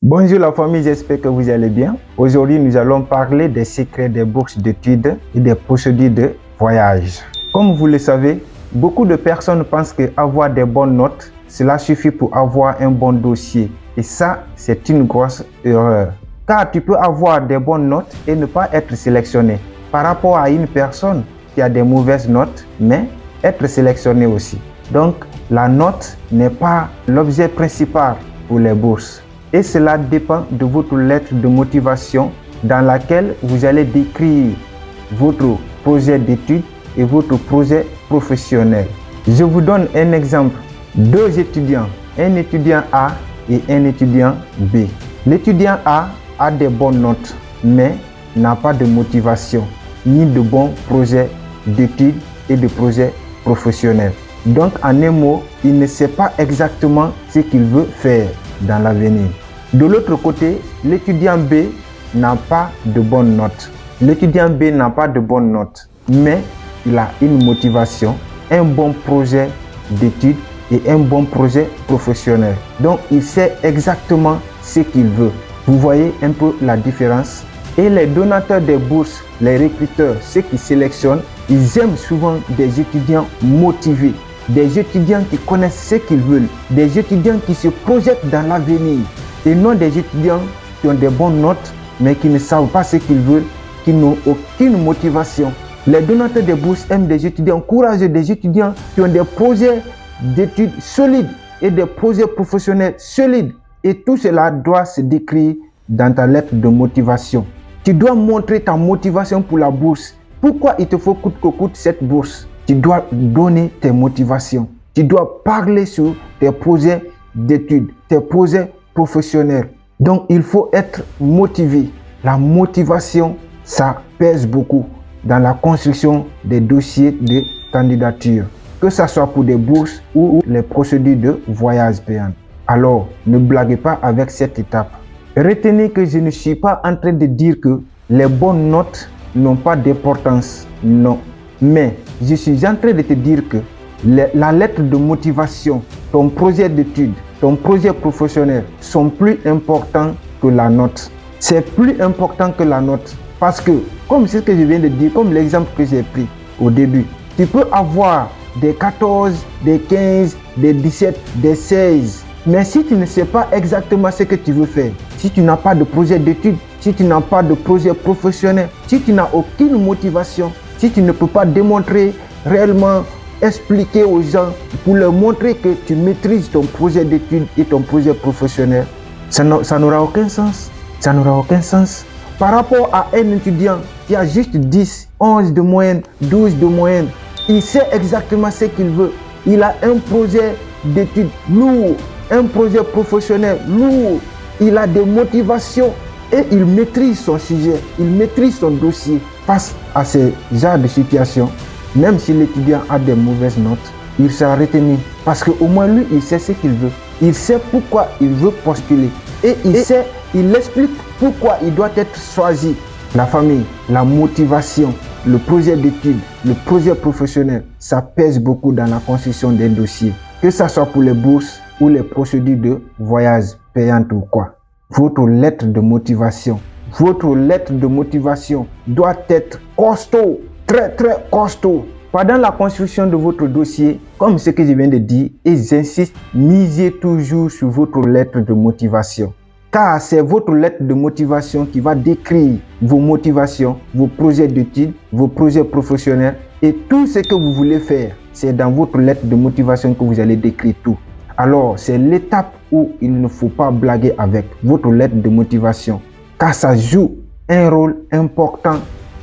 Bonjour la famille, j'espère que vous allez bien. Aujourd'hui, nous allons parler des secrets des bourses d'études et des procédures de voyage. Comme vous le savez, beaucoup de personnes pensent qu'avoir des bonnes notes, cela suffit pour avoir un bon dossier. Et ça, c'est une grosse erreur. Car tu peux avoir des bonnes notes et ne pas être sélectionné par rapport à une personne qui a des mauvaises notes, mais être sélectionné aussi. Donc, la note n'est pas l'objet principal pour les bourses. Et cela dépend de votre lettre de motivation dans laquelle vous allez décrire votre projet d'études et votre projet professionnel. Je vous donne un exemple. Deux étudiants, un étudiant A et un étudiant B. L'étudiant A a des bonnes notes, mais n'a pas de motivation, ni de bons projets d'études et de projets professionnels. Donc, en un mot, il ne sait pas exactement ce qu'il veut faire dans l'avenir. De l'autre côté, l'étudiant B n'a pas de bonnes notes. L'étudiant B n'a pas de bonnes notes, mais il a une motivation, un bon projet d'études et un bon projet professionnel. Donc, il sait exactement ce qu'il veut. Vous voyez un peu la différence? Et les donateurs des bourses, les recruteurs, ceux qui sélectionnent, ils aiment souvent des étudiants motivés, des étudiants qui connaissent ce qu'ils veulent, des étudiants qui se projettent dans l'avenir. Et non des étudiants qui ont des bonnes notes, mais qui ne savent pas ce qu'ils veulent, qui n'ont aucune motivation. Les donateurs de bourses aiment des étudiants courageux, des étudiants qui ont des projets d'études solides et des projets professionnels solides. Et tout cela doit se décrire dans ta lettre de motivation. Tu dois montrer ta motivation pour la bourse. Pourquoi il te faut coûte que coûte cette bourse? Tu dois donner tes motivations. Tu dois parler sur tes projets d'études, tes projets professionnel. Donc, il faut être motivé. La motivation, ça pèse beaucoup dans la construction des dossiers de candidature, que ce soit pour des bourses ou les procédures de voyage payant. Alors, ne blaguez pas avec cette étape. Retenez que je ne suis pas en train de dire que les bonnes notes n'ont pas d'importance. Non. Mais je suis en train de te dire que la lettre de motivation, ton projet d'études, ton projet professionnel sont plus importants que la note. C'est plus important que la note parce que, comme c'est ce que je viens de dire, comme l'exemple que j'ai pris au début, tu peux avoir des 14, des 15, des 17, des 16. Mais si tu ne sais pas exactement ce que tu veux faire, si tu n'as pas de projet d'études, si tu n'as pas de projet professionnel, si tu n'as aucune motivation, si tu ne peux pas démontrer réellement, expliquer aux gens pour leur montrer que tu maîtrises ton projet d'études et ton projet professionnel, ça n'aura aucun sens. Ça n'aura aucun sens. Par rapport à un étudiant qui a juste 10, 11 de moyenne, 12 de moyenne, il sait exactement ce qu'il veut. Il a un projet d'études lourd, un projet professionnel lourd. Il a des motivations et il maîtrise son sujet, il maîtrise son dossier. Face à ce genre de situation, même si l'étudiant a des mauvaises notes, il sera retenu parce qu'au moins lui, il sait ce qu'il veut. Il sait pourquoi il veut postuler et il explique pourquoi il doit être choisi. La famille, la motivation, le projet d'études, le projet professionnel, ça pèse beaucoup dans la construction des dossiers. Que ce soit pour les bourses ou les procédures de voyage payantes ou quoi. Votre lettre de motivation doit être costaud. Très costaud. Pendant la construction de votre dossier, comme ce que je viens de dire, et j'insiste, misez toujours sur votre lettre de motivation. Car c'est votre lettre de motivation qui va décrire vos motivations, vos projets d'études, vos projets professionnels et tout ce que vous voulez faire. C'est dans votre lettre de motivation que vous allez décrire tout. Alors, c'est l'étape où il ne faut pas blaguer avec votre lettre de motivation. Car ça joue un rôle important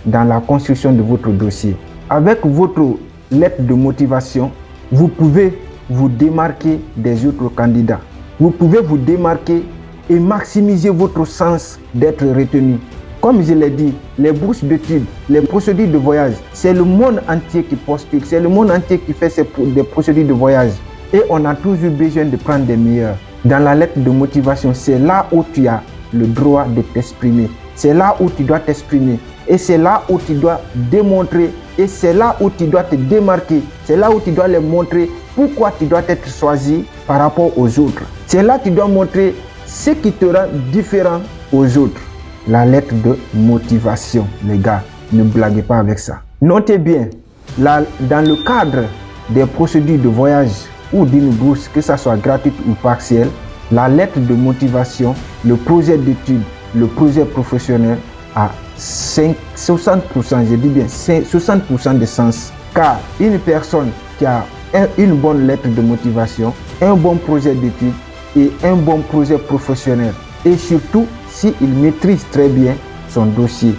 dans la construction de votre dossier. Avec votre lettre de motivation, vous pouvez vous démarquer des autres candidats. Vous pouvez vous démarquer et maximiser votre chance d'être retenu. Comme je l'ai dit, les bourses d'études, les procédures de voyage, c'est le monde entier qui postule, c'est le monde entier qui fait des procédures de voyage. Et on a toujours besoin de prendre des meilleurs. Dans la lettre de motivation, c'est là où tu as le droit de t'exprimer. C'est là où tu dois t'exprimer. Et c'est là où tu dois démontrer. Et c'est là où tu dois te démarquer. C'est là où tu dois leur montrer pourquoi tu dois être choisi par rapport aux autres. C'est là que tu dois montrer ce qui te rend différent aux autres. La lettre de motivation, les gars, ne blaguez pas avec ça. Notez bien, dans le cadre des procédures de voyage ou d'une bourse, que ça soit gratuite ou partielle, la lettre de motivation, le projet d'études, le projet professionnel a 60%, je dis bien 60% de sens. Car une personne qui a une bonne lettre de motivation, un bon projet d'études et un bon projet professionnel, et surtout s'il maîtrise très bien son dossier,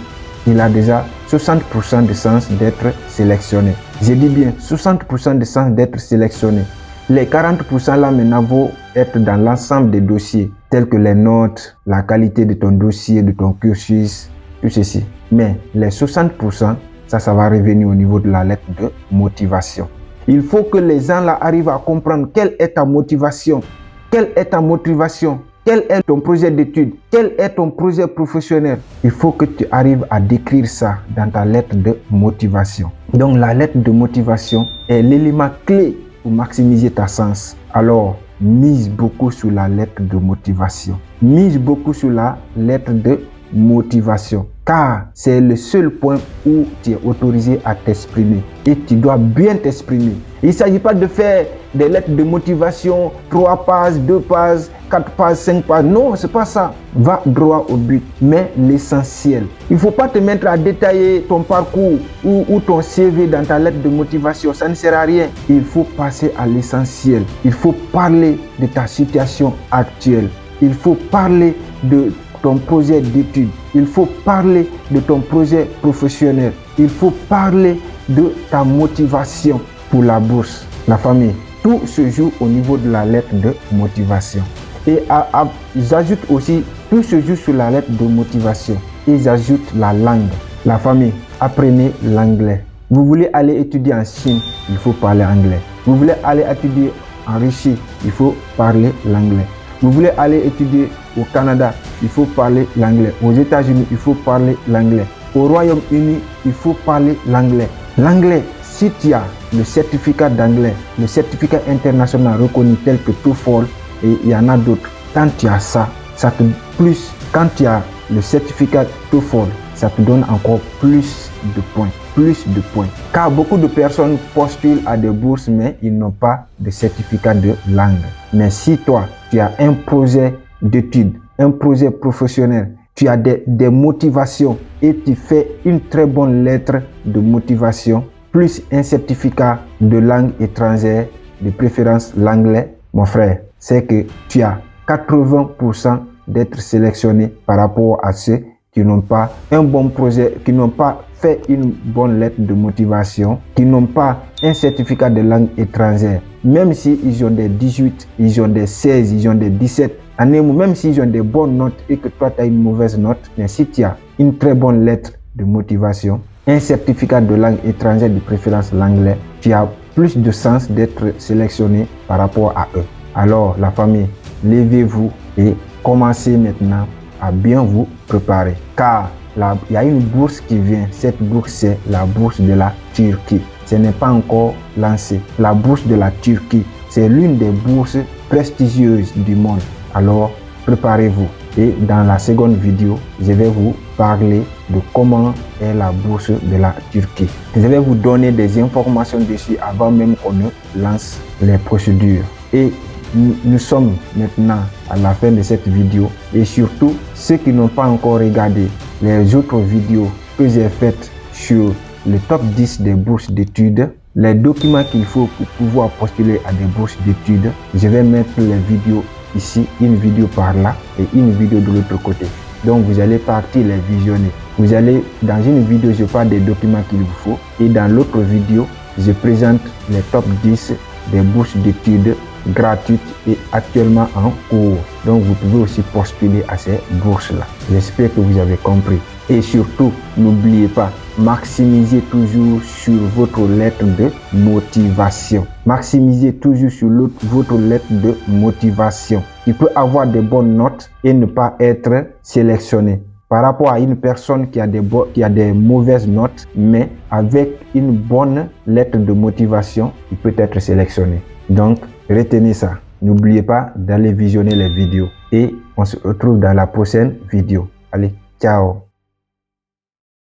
il a déjà 60% de chance d'être sélectionné. Je dis bien 60% de chance d'être sélectionné. Les 40% là maintenant vont être dans l'ensemble des dossiers, tels que les notes, la qualité de ton dossier, de ton cursus, tout ceci. Mais les 60%, ça va revenir au niveau de la lettre de motivation. Il faut que les gens là arrivent à comprendre quelle est ta motivation. Quelle est ta motivation? Quel est ton projet d'études? Quel est ton projet professionnel? Il faut que tu arrives à décrire ça dans ta lettre de motivation. Donc la lettre de motivation est l'élément clé pour maximiser ta chance. Alors, mise beaucoup sur la lettre de motivation. Mise beaucoup sur la lettre de motivation. Car c'est le seul point où tu es autorisé à t'exprimer. Et tu dois bien t'exprimer. Il ne s'agit pas de faire des lettres de motivation, 3 pages, 2 pages, 4 pages, 5 pages. Non, c'est pas ça. Va droit au but. Mais l'essentiel. Il ne faut pas te mettre à détailler ton parcours ou ton CV dans ta lettre de motivation. Ça ne sert à rien. Il faut passer à l'essentiel. Il faut parler de ta situation actuelle. Il faut parler de ton projet d'études. Il faut parler de ton projet professionnel. Il faut parler de ta motivation pour la bourse. La famille, tout se joue au niveau de la lettre de motivation. Et j'ajoute aussi, tout se joue sur la lettre de motivation. Et j'ajoute la langue. La famille, apprenez l'anglais. Vous voulez aller étudier en Chine, il faut parler anglais. Vous voulez aller étudier en Russie, il faut parler l'anglais. Vous voulez aller étudier au Canada, il faut parler l'anglais. Aux États-Unis, il faut parler l'anglais. Au Royaume-Uni, il faut parler l'anglais. L'anglais, si tu as le certificat d'anglais, le certificat international reconnu tel que TOEFL, et il y en a d'autres, quand tu as ça, quand tu as le certificat TOEFL, ça te donne encore plus de points. Car beaucoup de personnes postulent à des bourses, mais ils n'ont pas de certificat de langue. Mais si toi, tu as un projet d'études, un projet professionnel, tu as des motivations et tu fais une très bonne lettre de motivation, plus un certificat de langue étrangère, de préférence l'anglais, mon frère, c'est que tu as 80% d'être sélectionné par rapport à ceux qui n'ont pas un bon projet, qui n'ont pas fait une bonne lettre de motivation, qui n'ont pas un certificat de langue étrangère. Même s'ils ont des 18, ils ont des 16, ils ont des 17, même s'ils ont des bonnes notes et que toi tu as une mauvaise note, mais si tu as une très bonne lettre de motivation, un certificat de langue étrangère, de préférence l'anglais, tu as plus de chance d'être sélectionné par rapport à eux. Alors la famille, levez-vous et commencez maintenant à bien vous préparer. Car il y a une bourse qui vient. Cette bourse, c'est la bourse de la Turquie. Ce n'est pas encore lancé. La bourse de la Turquie, c'est l'une des bourses prestigieuses du monde. Alors, préparez-vous. Et dans la seconde vidéo, je vais vous parler de comment est la bourse de la Turquie. Je vais vous donner des informations dessus avant même qu'on ne lance les procédures. Et nous sommes maintenant à la fin de cette vidéo. Et surtout, ceux qui n'ont pas encore regardé les autres vidéos que j'ai faites sur le top 10 des bourses d'études, les documents qu'il faut pour pouvoir postuler à des bourses d'études, je vais mettre les vidéos ici, une vidéo par là et une vidéo de l'autre côté. Donc vous allez partir les visionner. Vous allez, dans une vidéo, je parle des documents qu'il vous faut et dans l'autre vidéo, je présente les top 10 des bourses d'études gratuites et actuellement en cours. Donc vous pouvez aussi postuler à ces bourses-là. J'espère que vous avez compris. Et surtout, n'oubliez pas, maximisez toujours sur votre lettre de motivation. Maximisez toujours sur votre lettre de motivation. Tu peux avoir des bonnes notes et ne pas être sélectionné. Par rapport à une personne qui a des mauvaises notes, mais avec une bonne lettre de motivation, il peut être sélectionné. Donc, retenez ça. N'oubliez pas d'aller visionner les vidéos et On se retrouve dans la prochaine vidéo. Allez, ciao!